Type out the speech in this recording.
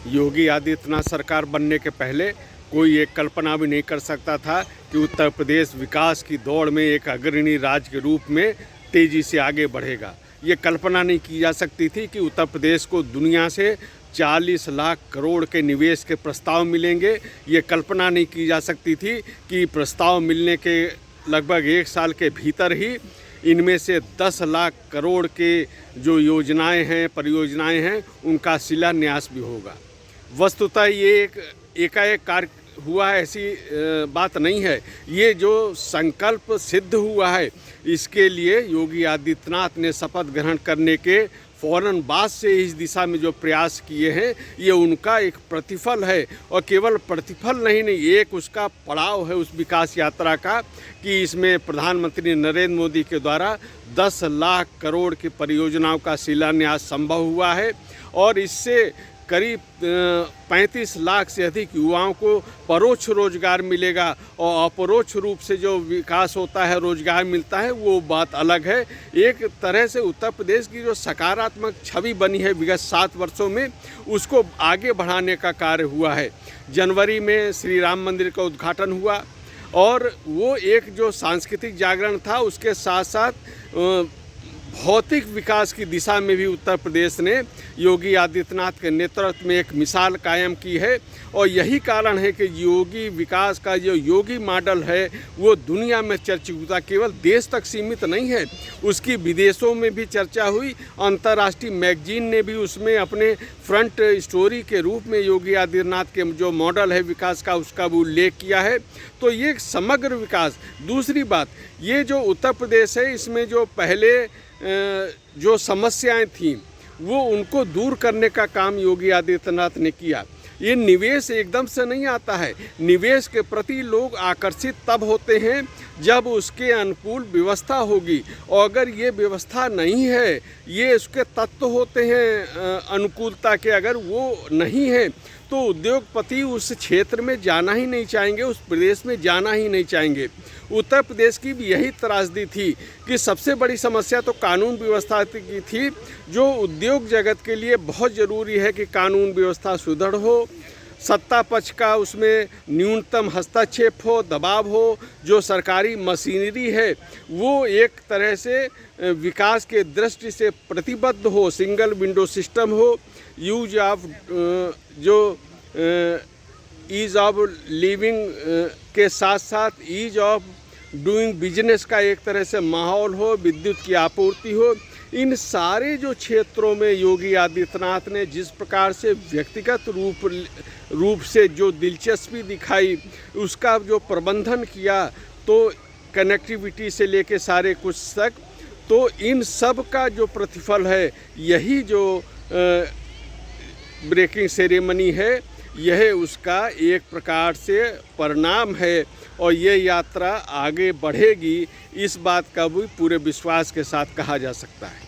योगी आदित्यनाथ सरकार बनने के पहले कोई एक कल्पना भी नहीं कर सकता था कि उत्तर प्रदेश विकास की दौड़ में एक अग्रणी राज्य के रूप में तेज़ी से आगे बढ़ेगा। ये कल्पना नहीं की जा सकती थी कि उत्तर प्रदेश को दुनिया से 40 लाख करोड़ के निवेश के प्रस्ताव मिलेंगे। ये कल्पना नहीं की जा सकती थी कि प्रस्ताव मिलने के लगभग 1 साल के भीतर ही इनमें से 10 लाख करोड़ के जो योजनाएं हैं, परियोजनाएं हैं, उनका शिलान्यास भी होगा। वस्तुतः ये एक एकाएक कार्य हुआ है, ऐसी बात नहीं है। ये जो संकल्प सिद्ध हुआ है, इसके लिए योगी आदित्यनाथ ने शपथ ग्रहण करने के फ़ौरन बाद से इस दिशा में जो प्रयास किए हैं, ये उनका एक प्रतिफल है। और केवल प्रतिफल नहीं, एक उसका पड़ाव है उस विकास यात्रा का कि इसमें प्रधानमंत्री नरेंद्र मोदी के द्वारा 10 लाख करोड़ की परियोजनाओं का शिलान्यास संभव हुआ है। और इससे करीब 35 लाख से अधिक युवाओं को परोक्ष रोजगार मिलेगा और अपरोक्ष रूप से जो विकास होता है, रोजगार मिलता है, वो बात अलग है। एक तरह से उत्तर प्रदेश की जो सकारात्मक छवि बनी है विगत 7 वर्षों में, उसको आगे बढ़ाने का कार्य हुआ है। जनवरी में श्री राम मंदिर का उद्घाटन हुआ और वो एक जो सांस्कृतिक जागरण था, उसके साथ साथ भौतिक विकास की दिशा में भी उत्तर प्रदेश ने योगी आदित्यनाथ के नेतृत्व में एक मिसाल कायम की है। और यही कारण है कि योगी विकास का जो योगी मॉडल है, वो दुनिया में चर्चित था। केवल देश तक सीमित नहीं है, उसकी विदेशों में भी चर्चा हुई। अंतर्राष्ट्रीय मैगजीन ने भी उसमें अपने फ्रंट स्टोरी के रूप में योगी आदित्यनाथ के जो मॉडल है विकास का, उसका भी उल्लेख किया है। तो ये एक समग्र विकास। दूसरी बात, ये जो उत्तर प्रदेश है, इसमें जो पहले जो समस्याएं थीं, वो उनको दूर करने का काम योगी आदित्यनाथ ने किया। ये निवेश एकदम से नहीं आता है। निवेश के प्रति लोग आकर्षित तब होते हैं जब उसके अनुकूल व्यवस्था होगी। और अगर ये व्यवस्था नहीं है, ये उसके तत्व होते हैं अनुकूलता के, अगर वो नहीं है तो उद्योगपति उस क्षेत्र में जाना ही नहीं चाहेंगे, उस प्रदेश में जाना ही नहीं चाहेंगे। उत्तर प्रदेश की भी यही त्रासदी थी कि सबसे बड़ी समस्या तो कानून व्यवस्था की थी, जो उद्योग जगत के लिए बहुत ज़रूरी है कि कानून व्यवस्था सुदृढ़ हो, सत्ता पक्ष का उसमें न्यूनतम हस्तक्षेप हो, दबाव हो। जो सरकारी मशीनरी है वो एक तरह से विकास के दृष्टि से प्रतिबद्ध हो, सिंगल विंडो सिस्टम हो, यूज ऑफ जो ईज़ ऑफ लिविंग के साथ साथ ईज ऑफ डूइंग बिजनेस का एक तरह से माहौल हो, विद्युत की आपूर्ति हो। इन सारे जो क्षेत्रों में योगी आदित्यनाथ ने जिस प्रकार से व्यक्तिगत रूप से जो दिलचस्पी दिखाई, उसका जो प्रबंधन किया, तो कनेक्टिविटी से लेके सारे कुछ तक, तो इन सब का जो प्रतिफल है, यही जो ब्रेकिंग सेरेमनी है, यह उसका एक प्रकार से परिणाम है। और ये यात्रा आगे बढ़ेगी, इस बात का भी पूरे विश्वास के साथ कहा जा सकता है।